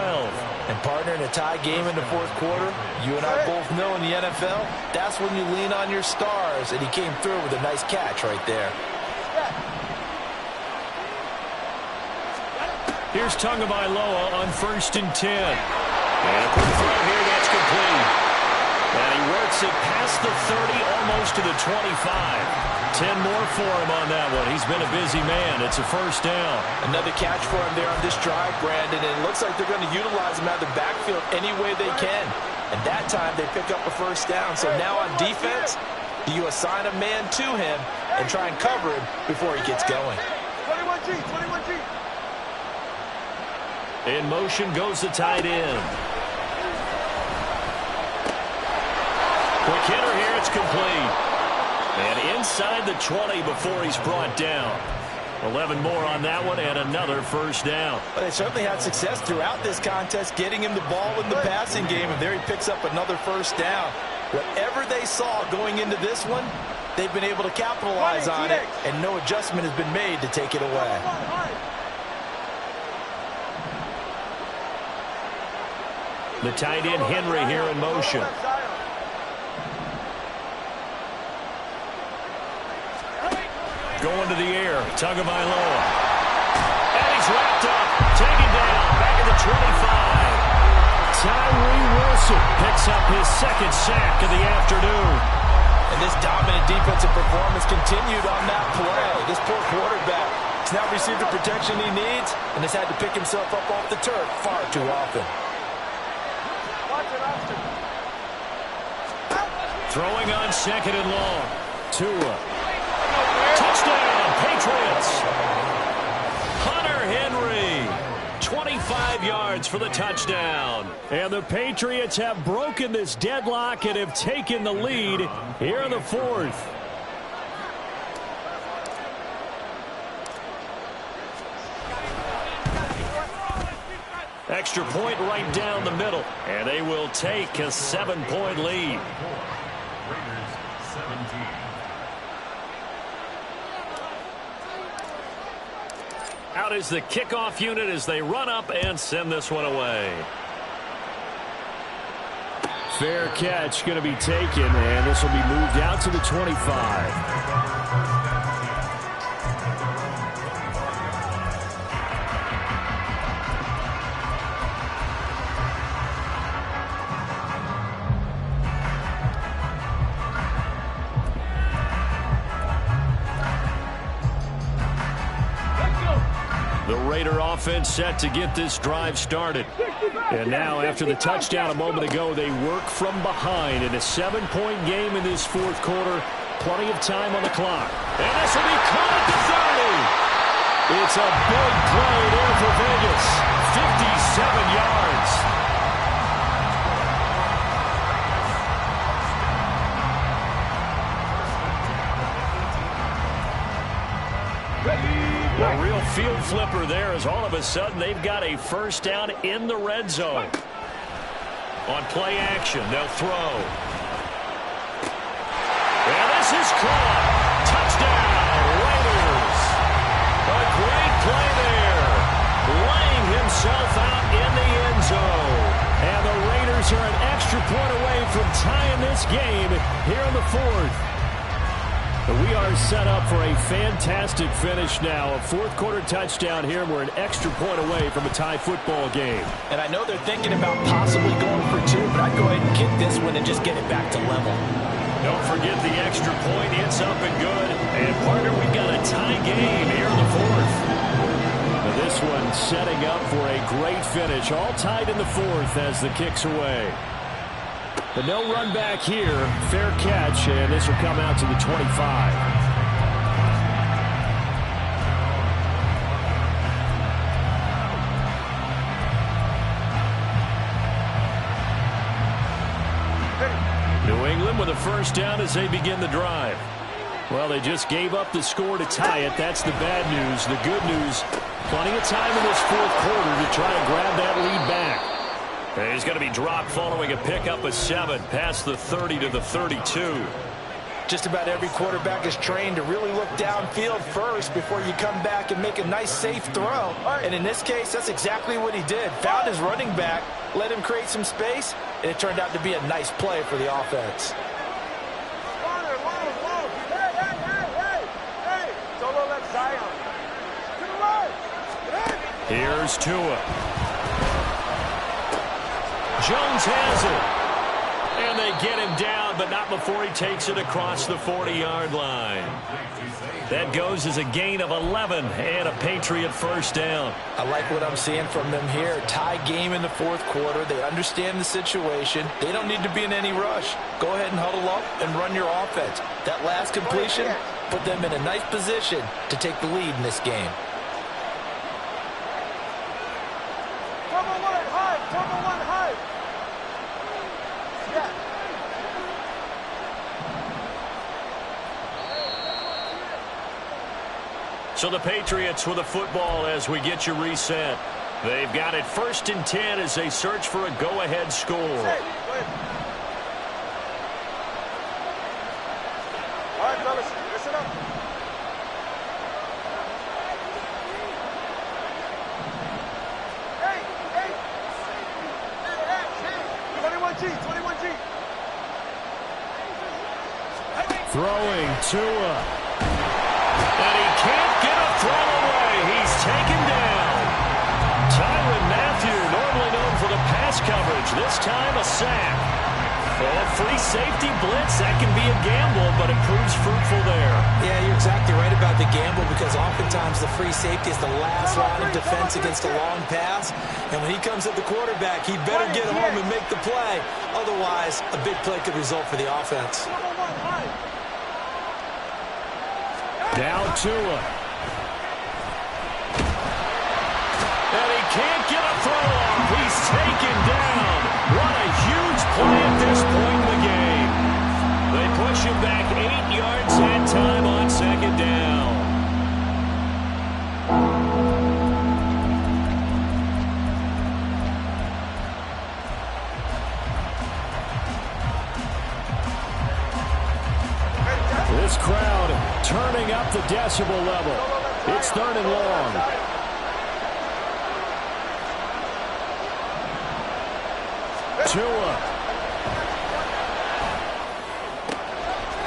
And partner, in a tie game in the fourth quarter, you and I both know in the NFL, that's when you lean on your stars, and he came through with a nice catch right there. Here's Tagovailoa on 1st and 10. And a quick throw here, that's complete. And he works it past the 30, almost to the 25. 10 more for him on that one. He's been a busy man. It's a first down. Another catch for him there on this drive, Brandon. And it looks like they're going to utilize him out of the backfield any way they can. And that time they pick up a first down. So now on defense, do you assign a man to him and try and cover him before he gets going? 21G, 21G. In motion goes the tight end. Quick hitter here, it's complete. And inside the 20 before he's brought down. 11 more on that one and another first down. But they certainly had success throughout this contest getting him the ball in the passing game, and there he picks up another first down. Whatever they saw going into this one, they've been able to capitalize on it, and no adjustment has been made to take it away. The tight end Henry here in motion. Going to the air, Tagovailoa. And he's wrapped up, taken down, back at the 25. Tyree Wilson picks up his 2nd sack of the afternoon. And this dominant defensive performance continued on that play. This poor quarterback has now received the protection he needs and has had to pick himself up off the turf far too often. Throwing on 2nd and long. Tua. Touchdown, Patriots. Hunter Henry. 25 yards for the touchdown. And the Patriots have broken this deadlock and have taken the lead here in the 4th. Extra point right down the middle. And they will take a 7-point lead. Raiders 17. Out is the kickoff unit as they run up and send this one away. Fair catch going to be taken, and this will be moved out to the 25. Raider offense set to get this drive started. And now, after the touchdown a moment ago, they work from behind in a 7-point game in this 4th quarter. Plenty of time on the clock. And this will be caught at the 30. It's a big play there for Vegas. 57 yards. A real field flipper there as all of a sudden they've got a first down in the red zone. On play action, they'll throw. And this is caught. Touchdown, Raiders. A great play there. Laying himself out in the end zone. And the Raiders are an extra point away from tying this game here in the 4th. We are set up for a fantastic finish now. A 4th quarter touchdown here. We're an extra point away from a tie football game. And I know they're thinking about possibly going for 2, but I'd go ahead and kick this one and just get it back to level. Don't forget the extra point. It's up and good. And, partner, we've got a tie game here in the 4th. The This one setting up for a great finish. All tied in the fourth as the kick's away. But no run back here. Fair catch, and this will come out to the 25. New England with a first down as they begin the drive. Well, they just gave up the score to tie it. That's the bad news. The good news, plenty of time in this fourth quarter to try to grab that lead back. And he's going to be dropped following a pickup of 7 past the 30 to the 32. Just about every quarterback is trained to really look downfield first before you come back and make a nice, safe throw. And in this case, that's exactly what he did. Found his running back, let him create some space, and it turned out to be a nice play for the offense. Here's Tua. Jones has it. And they get him down, but not before he takes it across the 40-yard line. That goes as a gain of 11 and a Patriot first down. I like what I'm seeing from them here. Tie game in the fourth quarter. They understand the situation. They don't need to be in any rush. Go ahead and huddle up and run your offense. That last completion put them in a nice position to take the lead in this game. So the Patriots with the football as we get you reset. They've got it 1st and 10 as they search for a go-ahead score. All right, fellas, listen up. Hey, 21G, 21G. Throwing Tua. And he can't get a throw away. He's taken down. Tyrann Mathieu, normally known for the pass coverage. This time a sack. Oh, free safety blitz. That can be a gamble, but it proves fruitful there. Yeah, you're exactly right about the gamble because oftentimes the free safety is the last line of defense against a long pass. And when he comes at the quarterback, he better get home and make the play. Otherwise, a big play could result for the offense. Now Tua. And he can't get a throw off. He's taken down. What a huge play at this point in the game. They push him back 8 yards and time on 2nd down. This crowd turning up the decibel level. It's 3rd and long. Tua.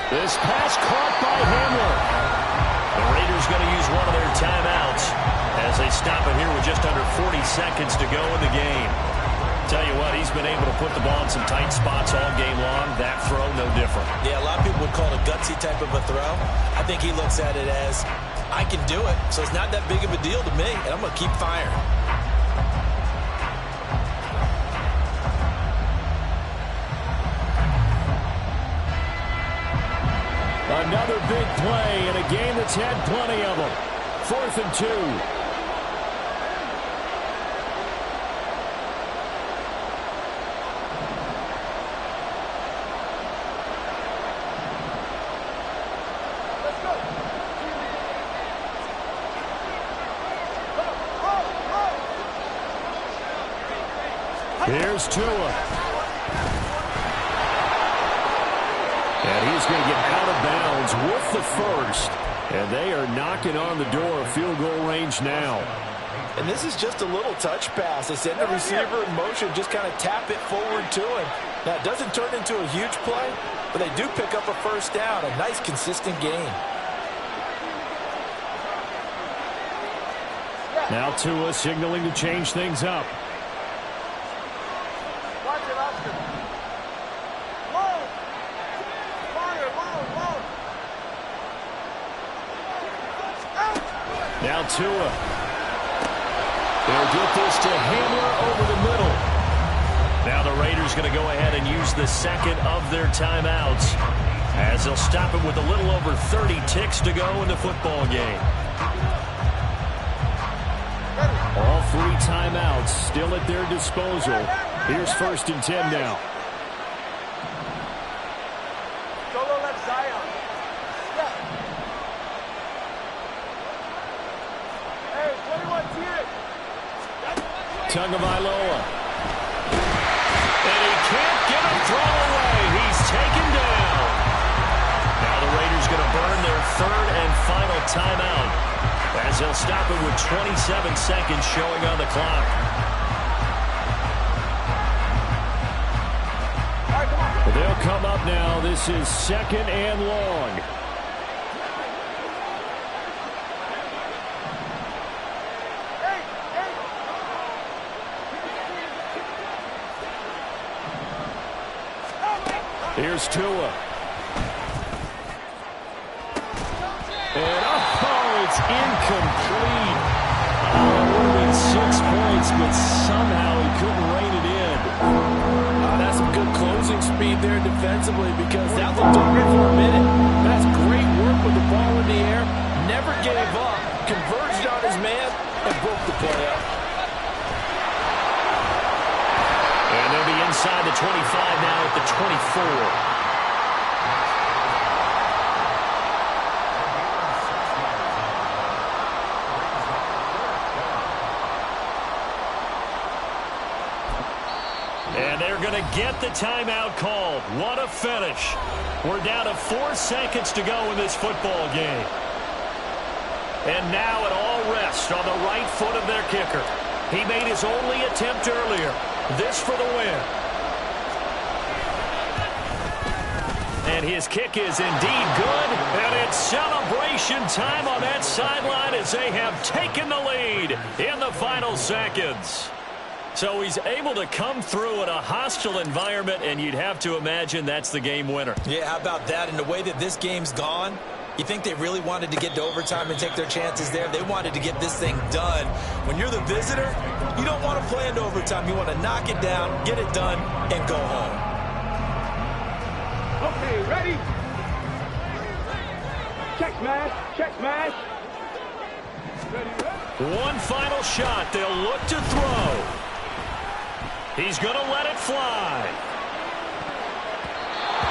This pass caught by Hamler. The Raiders going to use one of their timeouts as they stop it here with just under 40 seconds to go in the game. Tell you what, he's been able to put the ball in some tight spots all game long. That throw, no different. Yeah, a lot of people would call it a gutsy type of a throw. I think he looks at it as, I can do it, so it's not that big of a deal to me, and I'm going to keep firing. Another big play in a game that's had plenty of them. 4th and 2. Here's Tua. And he's going to get out of bounds with the first. And they are knocking on the door of field goal range now. And this is just a little touch pass. They send the receiver in motion, just kind of tap it forward to him. Now, it doesn't turn into a huge play, but they do pick up a first down. A nice, consistent gain. Now Tua signaling to change things up. Now Tua. They'll get this to Hamler over the middle. Now the Raiders going to go ahead and use the second of their timeouts as they'll stop it with a little over 30 ticks to go in the football game. All 3 timeouts still at their disposal. Here's 1st and 10 now. Solo left Zion. Hey, 21 here. Tagovailoa. And he can't get a throw away. He's taken down. Now the Raiders going to burn their 3rd and final timeout as they'll stop it with 27 seconds showing on the clock. They'll come up now. This is 2nd and long. Here's Tua. And, it's incomplete. Oh, it would have been 6 points, but somehow he couldn't rein it in. That's some good closing speed there defensively because that looked over for a minute. That's great work with the ball in the air. Never gave up. Converged on his man and broke the play up. And they'll be inside the 25 now at the 24. And they're going to get the timeout called. What a finish. We're down to 4 seconds to go in this football game. And now it all rests on the right foot of their kicker. He made his only attempt earlier. This for the win. And his kick is indeed good. And it's celebration time on that sideline as they have taken the lead in the final seconds. So he's able to come through in a hostile environment, and you'd have to imagine that's the game winner. Yeah, how about that? And the way that this game's gone, you think they really wanted to get to overtime and take their chances there? They wanted to get this thing done. When you're the visitor, you don't want to play into overtime. You want to knock it down, get it done, and go home. Okay, ready? Check smash, check smash. One final shot. They'll look to throw. He's going to let it fly.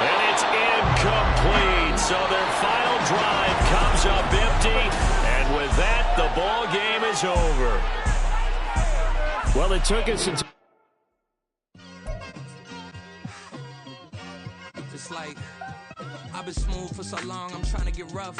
And it's incomplete. So their final drive comes up empty. And with that, the ball game is over. Well, it took us until... It's like, I've been smooth for so long, I'm trying to get rough.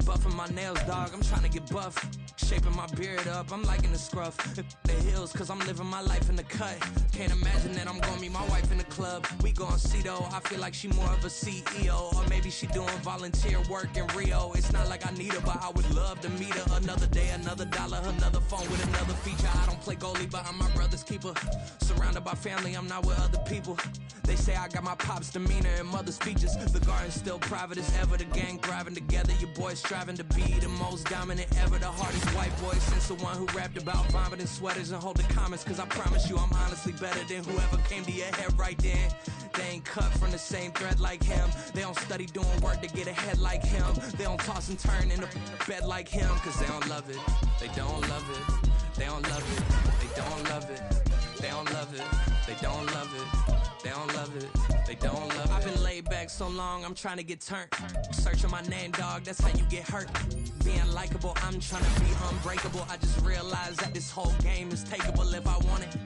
Buffing my nails, dog, I'm trying to get buff. Shaping my beard up, I'm liking the scruff. The hills, cause I'm living my life in the cut. Can't imagine that I'm gonna meet my wife in the club. We gon' see though, I feel like she more of a CEO. Or maybe she doing volunteer work in Rio. It's not like I need her, but I would love to meet her. Another day, another dollar, another phone with another feature. I don't play goalie, but I'm my brother's keeper. Surrounded by family, I'm not with other people. They say I got my pop's demeanor and mother's features. The garden's still private as ever, the gang thriving together. Your boys striving to be the most dominant ever. The hardest white boy since the one who rapped about vomiting sweaters and holding comments. Cause I promise you I'm honestly better than whoever came to your head right then. They ain't cut from the same thread like him. They don't study doing work to get ahead like him. They don't toss and turn in the bed like him. Cause they don't love it, they don't love it. They don't love it, they don't love it. They don't love it, they don't love it. They don't love it, they don't love it. I've been laid back so long, I'm trying to get turned. Searching my name, dog, that's how you get hurt. Being likable, I'm trying to be unbreakable. I just realized that this whole game is takeable if I want it.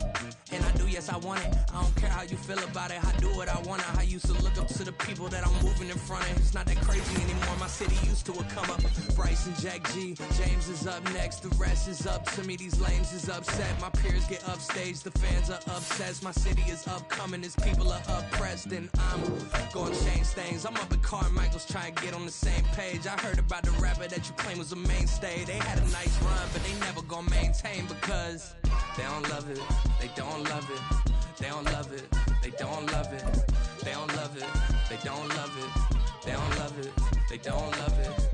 And I do, yes, I want it. I don't care how you feel about it, I do what I want. I used to look up to the people that I'm moving in front of. It's not that crazy anymore, my city used to it come up. Bryce and Jack G, James is up next, the rest is up to me. These lames is upset, my peers get upstaged, the fans are obsessed. My city is upcoming, its people are oppressed, and I'm gonna change things. I'm up at Carmichael's trying to get on the same page. I heard about the rapper that you claim was a mainstay. They had a nice run, but they never gonna maintain because they don't love it, they don't love it, they don't love it, they don't love it, they don't love it, they don't love it, they don't love it, they don't love it.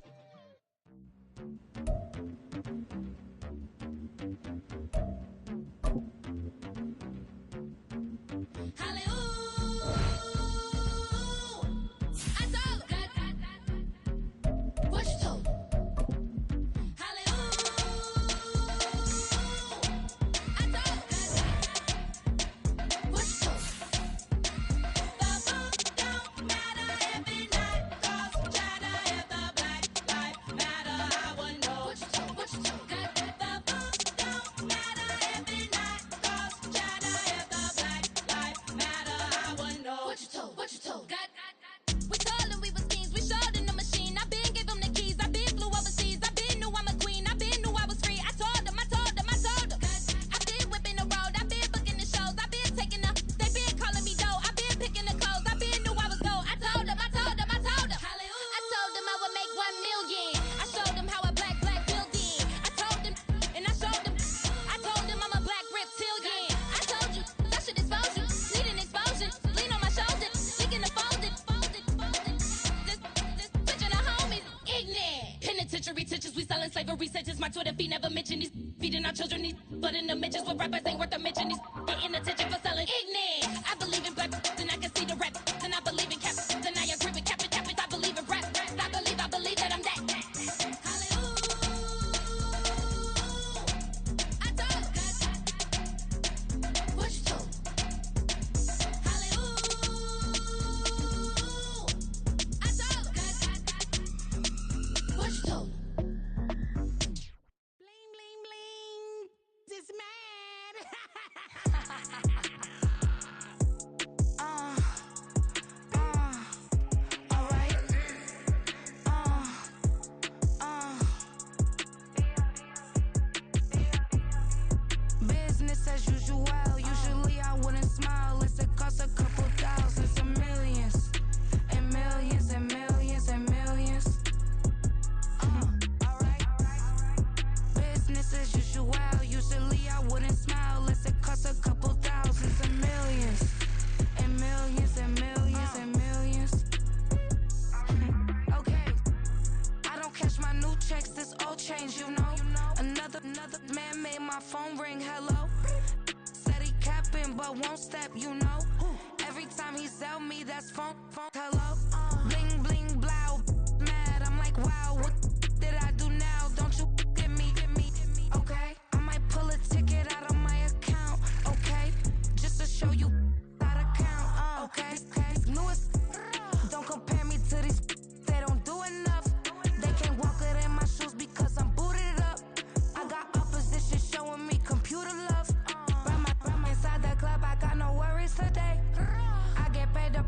if he never mentioned these feeding our children these, but in the mentions with rappers ain't worth a mention. These getting attention for selling ignorant. I believe in black and I can see the rap, and I believe in cap, and I agree with cap. I believe in rap, I believe that I'm that.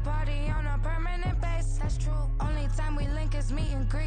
Party on a permanent base. That's true. Only time we link is meet and greet.